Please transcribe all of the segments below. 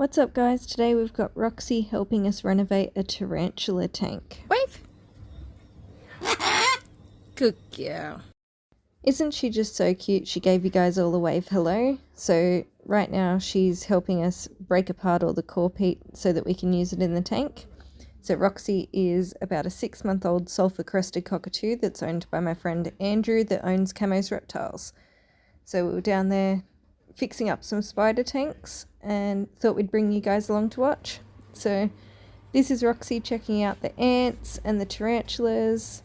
What's up guys, today we've got Roxy helping us renovate a tarantula tank. Wave! Good girl. Isn't she just so cute? She gave you guys all a wave hello. So right now she's helping us break apart all the core peat so that we can use it in the tank. So Roxy is about a 6-month-old sulfur-crested cockatoo that's owned by my friend Andrew that owns Camo's reptiles. So we were down there fixing up some spider tanks and thought we'd bring you guys along to watch. So this is Roxy checking out the ants and the tarantulas.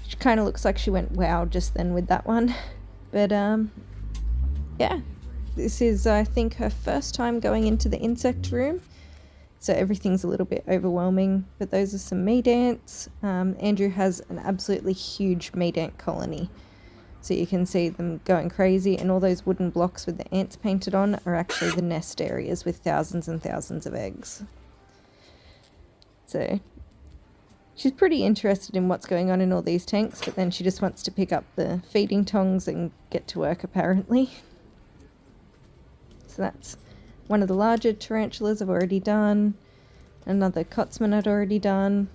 She kind of looks like she went wow just then with that one. But yeah, this is I think her first time going into the insect room. So everything's a little bit overwhelming, but those are some meat ants. Andrew has an absolutely huge meat ant colony. So you can see them going crazy, and all those wooden blocks with the ants painted on are actually the nest areas with thousands and thousands of eggs. So she's pretty interested in what's going on in all these tanks, but then she just wants to pick up the feeding tongs and get to work apparently. So that's one of the larger tarantulas I've already done, another Cotsman I'd already done,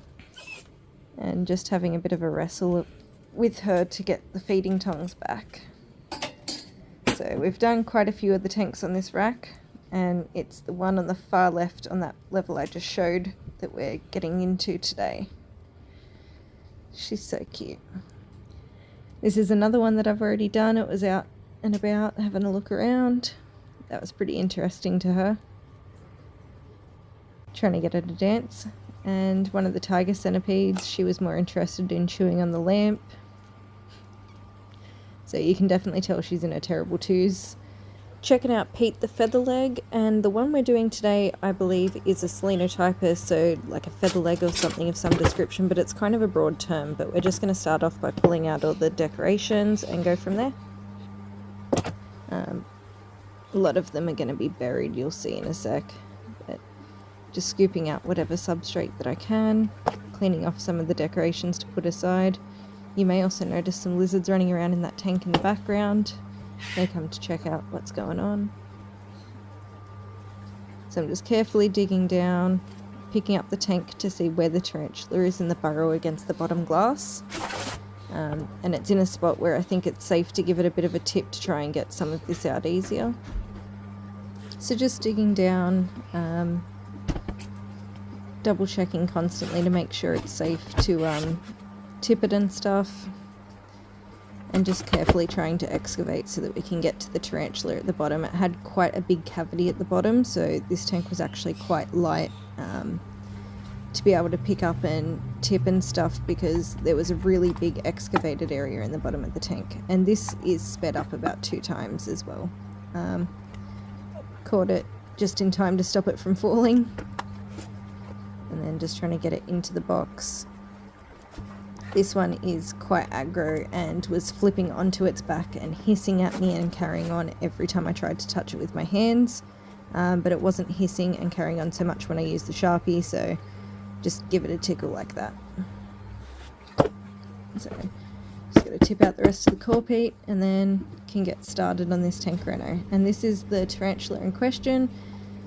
and just having a bit of a wrestle with her to get the feeding tongs back. So we've done quite a few of the tanks on this rack, and it's the one on the far left on that level I just showed that we're getting into today. She's so cute. This is another one that I've already done. It was out and about having a look around. That was pretty interesting to her. Trying to get her to dance. And one of the tiger centipedes, she was more interested in chewing on the lamp. So you can definitely tell she's in her terrible twos. Checking out Pete the featherleg, and the one we're doing today I believe is a selenotypus, so like a featherleg or something of some description, but it's kind of a broad term. But we're just going to start off by pulling out all the decorations and go from there. A lot of them are going to be buried, you'll see in a sec, but just scooping out whatever substrate that I can, cleaning off some of the decorations to put aside. You may also notice some lizards running around in that tank in the background. They come to check out what's going on. So I'm just carefully digging down, picking up the tank to see where the tarantula is in the burrow against the bottom glass. And it's in a spot where I think it's safe to give it a bit of a tip to try and get some of this out easier. So just digging down, double checking constantly to make sure it's safe to tip it and stuff, and just carefully trying to excavate so that we can get to the tarantula at the bottom. It had quite a big cavity at the bottom, so this tank was actually quite light to be able to pick up and tip and stuff, because there was a really big excavated area in the bottom of the tank. And this is sped up about 2 times as well. Caught it just in time to stop it from falling, and then just trying to get it into the box. This one is quite aggro and was flipping onto its back and hissing at me and carrying on every time I tried to touch it with my hands, but it wasn't hissing and carrying on so much when I used the Sharpie, so just give it a tickle like that. So just going to tip out the rest of the core peat and then can get started on this tank reno. And this is the tarantula in question.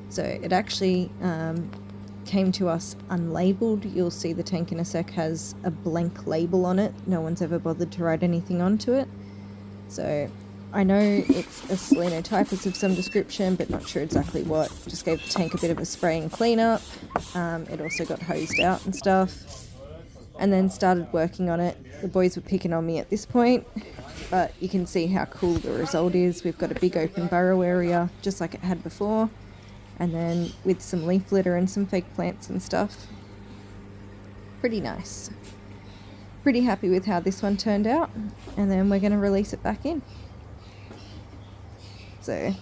So it actually came to us unlabeled. You'll see the tank in a sec has a blank label on it. No one's ever bothered to write anything onto it. So I know it's a selenotypus of some description, but not sure exactly what. Just gave the tank a bit of a spray and clean up. It also got hosed out and stuff, and then started working on it. The boys were picking on me at this point, but you can see how cool the result is. We've got a big open burrow area just like it had before, and then with some leaf litter and some fake plants and stuff. Pretty nice. Pretty happy with how this one turned out, and then we're going to release it back in. So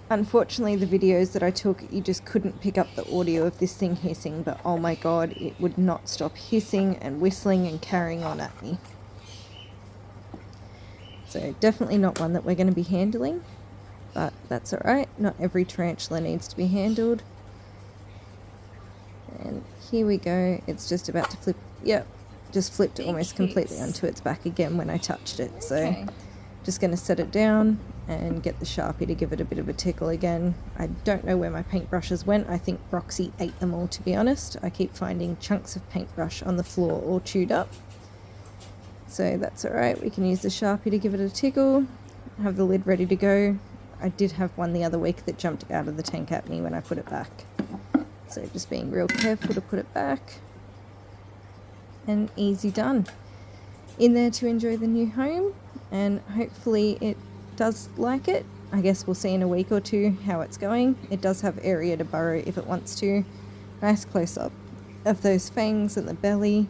unfortunately the videos that I took, you just couldn't pick up the audio of this thing hissing, but oh my god, it would not stop hissing and whistling and carrying on at me. So definitely not one that we're going to be handling, but that's alright. Not every tarantula needs to be handled. And here we go. It's just about to flip. Yep, just flipped almost completely onto its back again when I touched it. So just going to set it down and get the Sharpie to give it a bit of a tickle again. I don't know where my paintbrushes went. I think Roxy ate them all, to be honest. I keep finding chunks of paintbrush on the floor all chewed up. So that's alright, we can use the Sharpie to give it a tickle. Have the lid ready to go. I did have one the other week that jumped out of the tank at me when I put it back. So just being real careful to put it back. And easy done. In there to enjoy the new home, and hopefully it does like it. I guess we'll see in a week or two how it's going. It does have area to burrow if it wants to. Nice close up of those fangs and the belly.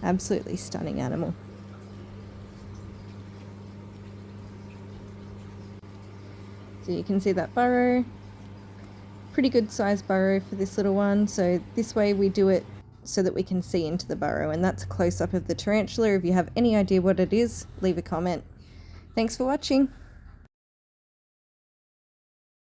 Absolutely stunning animal. So you can see that burrow. Pretty good sized burrow for this little one. So this way we do it so that we can see into the burrow, and that's a close up of the tarantula. If you have any idea what it is, leave a comment. Thanks for watching.